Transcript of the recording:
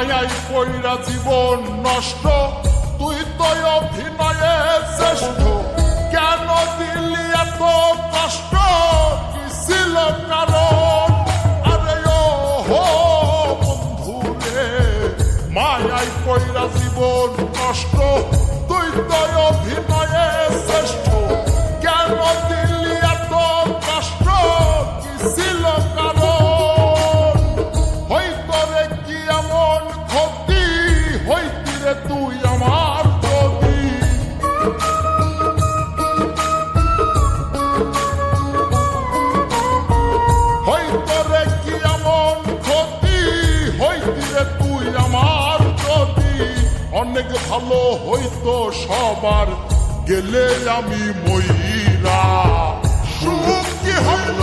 মায়াই পইরা জীবন নষ্ট, তুই তো অভিনয়ে শ্রেষ্ঠ। কেন দিলি এত কষ্ট, কি ছিল কারণ? আরে ও হো বন্ধু রে, মায়াই পইরা জীবন নষ্ট, তুই তো অভিনয়ে শ্রেষ্ঠ। কেন দিলি এত কষ্ট, কি ছিল কারণ? হইতো রে কি এমন ক্ষতি, হইতি রে তুই আমার যদি। হইতো রে কি এমন ক্ষতি, হইতি রে তুই আমার যদি। অনেক ভালো হইতো সবার, গেলে আমি ময়রা। সুখ কি হইল